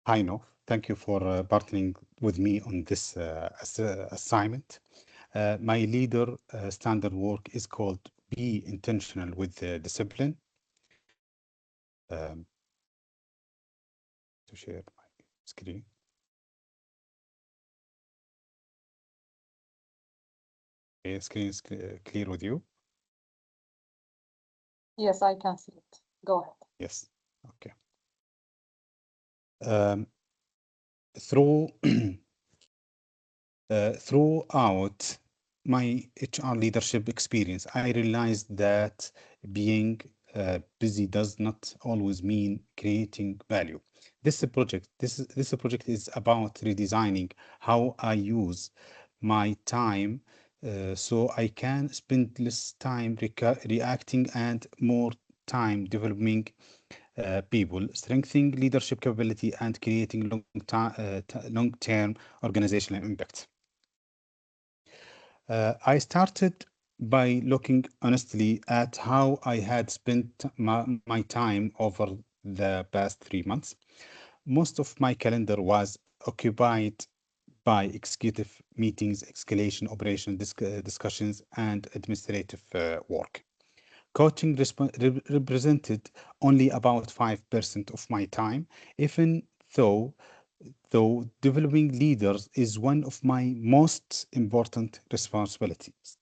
Hi, No. Thank you for partnering with me on this assignment. My leader standard work is called Be Intentional with Discipline. Um, to share my screen. Okay, screen is clear with you? Yes, I can see it. Go ahead. Yes. Okay. Um, through throughout my HR leadership experience, I realized that being busy does not always mean creating value. This project is about redesigning how I use my time so I can spend less time reacting and more time developing people, strengthening leadership capability, and creating long-term organizational impact. I started by looking honestly at how I had spent my time over the past 3 months. Most of my calendar was occupied by executive meetings, escalation, operational discussions, and administrative work. Coaching represented only about 5% of my time, even though developing leaders is one of my most important responsibilities.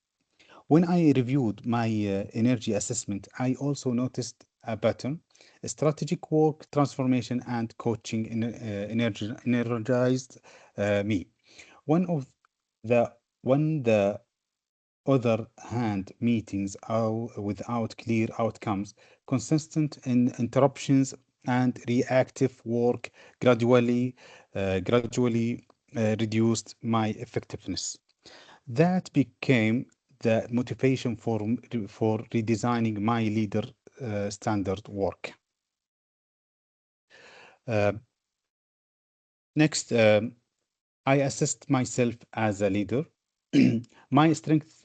When I reviewed my energy assessment, I also noticed a pattern. Strategic work, transformation, and coaching energized me. One of the when the other hand, meetings are without clear outcomes, consistent interruptions, and reactive work gradually reduced my effectiveness. That became the motivation for redesigning my leader standard work. Uh, Next, I assessed myself as a leader. My strengths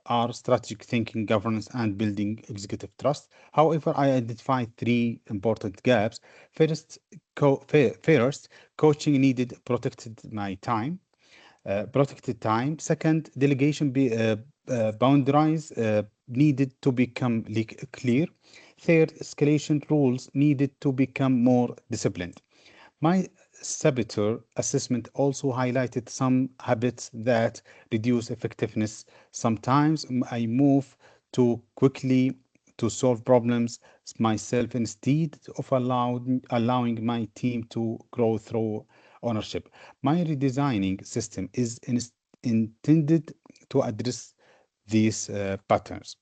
are strategic thinking, governance, and building executive trust. However, I identified three important gaps. First, coaching needed protected time. Second, delegation boundaries needed to become clear. Third, escalation rules needed to become more disciplined. My saboteur assessment also highlighted some habits that reduce effectiveness. Sometimes I move too quickly to solve problems myself instead of allowing my team to grow through ownership. My redesigning system is intended to address these patterns.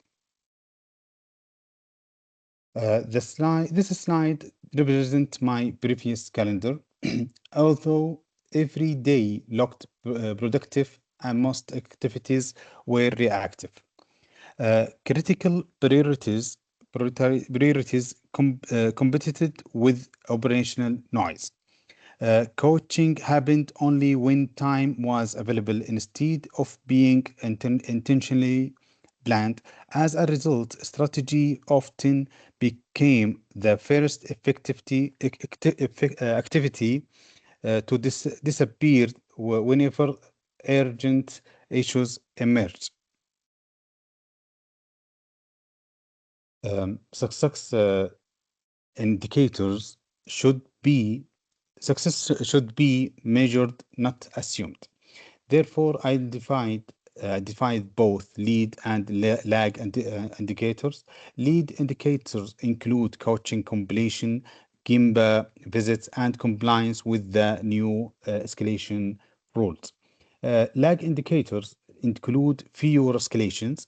This slide represents my previous calendar. Although every day looked productive and most activities were reactive. Critical priorities competed with operational noise. Coaching happened only when time was available instead of being intentionally planned. As a result, strategy often became the first activity to disappear whenever urgent issues emerge. Success indicators should be success should be measured, not assumed. Therefore, I defined both lead and lag indicators. Lead indicators include coaching completion, Gimba visits, and compliance with the new escalation rules. Lag indicators include fewer escalations,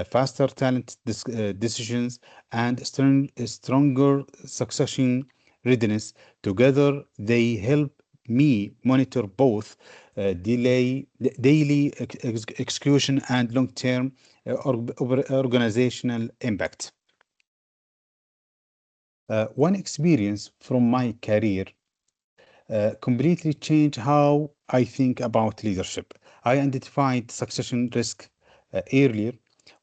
faster talent decisions, and stronger succession readiness. Together, they help me monitor both daily execution and long-term organizational impact. One experience from my career completely changed how I think about leadership. I identified succession risk earlier.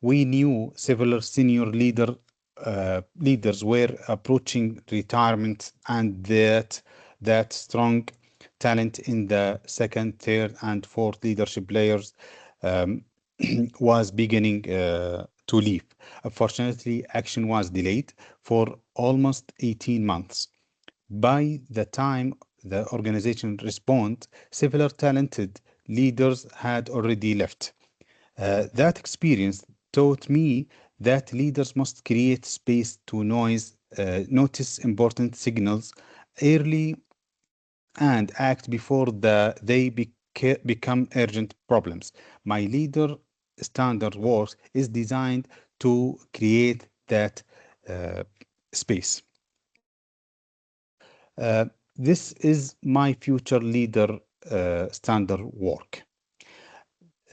We knew several senior leaders were approaching retirement, and that that strong talent in the second, third, and fourth leadership layers um, was beginning to leave. Unfortunately, action was delayed for almost 18 months. By the time the organization responded, several talented leaders had already left. That experience taught me that leaders must create space to notice important signals early and act before they become urgent problems. My leader standard work is designed to create that uh, space. Uh, this is my future leader standard work.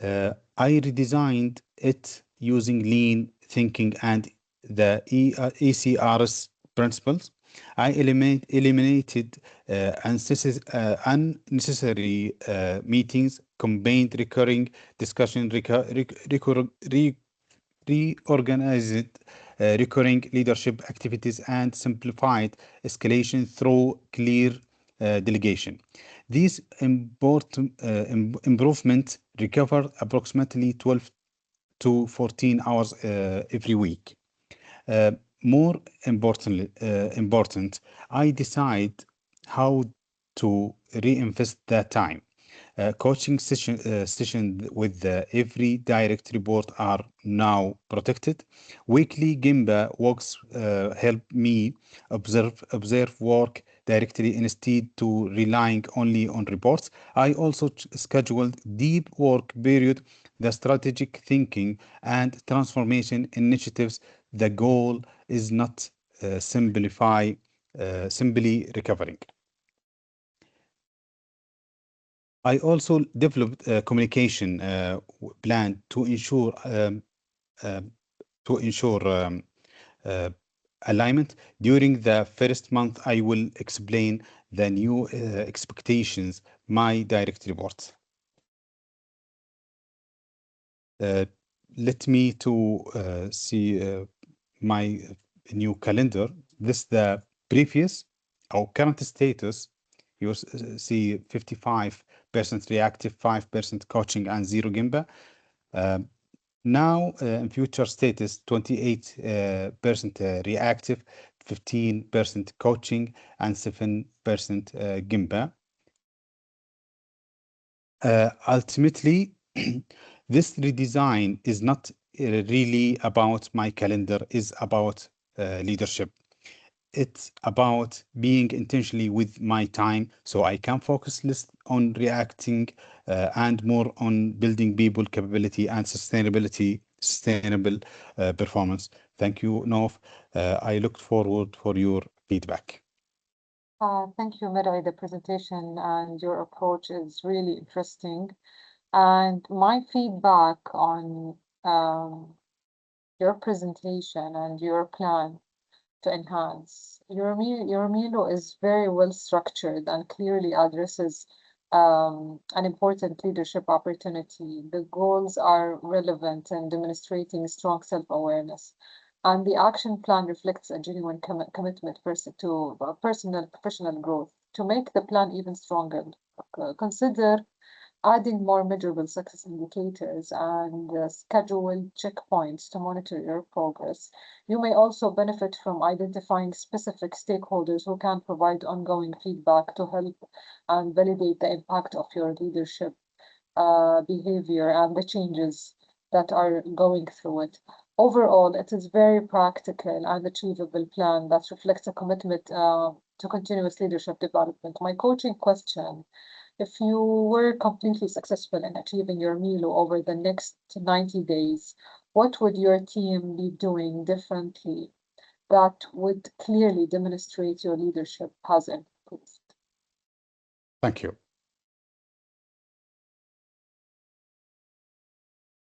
I redesigned it using lean thinking and the ECRS principles. I eliminated unnecessary meetings, combined recurring discussion, reorganized recurring leadership activities, and simplified escalation through clear delegation. These improvements recover approximately 12 to 14 hours every week. Uh, More important, I decide how to reinvest that time. Coaching session with every direct report are now protected. Weekly Gimba walks help me observe work directly instead to relying only on reports. I also scheduled deep work period, the strategic thinking and transformation initiatives. The goal is not simply recovering. I also developed a communication plan uh, to ensure uh, alignment. During the first month, I will explain the new expectations, my direct reports. Uh, Let me to see my new calendar. This the previous or current status. You see 55% reactive, 5% coaching, and zero Gimba. Uh, Now, in future status, 28% reactive, 15% coaching, and 7% Gimba. Ultimately, this redesign is not really about my calendar, is about leadership. It's about being intentionally with my time so I can focus less on reacting and more on building people capability and sustainable performance. Thank you, Nov. I look forward for your feedback. Thank you, Mary. The presentation and your approach is really interesting. And my feedback on your presentation and your plan to enhance. Your Milo is very well structured and clearly addresses an important leadership opportunity. The goals are relevant and demonstrating strong self-awareness. And the action plan reflects a genuine commitment to personal professional growth. To make the plan even stronger, consider adding more measurable success indicators and scheduled checkpoints to monitor your progress. You may also benefit from identifying specific stakeholders who can provide ongoing feedback to help and validate the impact of your leadership behavior and the changes that are going through it. Overall, it is very practical and achievable plan that reflects a commitment to continuous leadership development. My coaching question: if you were completely successful in achieving your Milo over the next 90 days, what would your team be doing differently that would clearly demonstrate your leadership has improved? Thank you.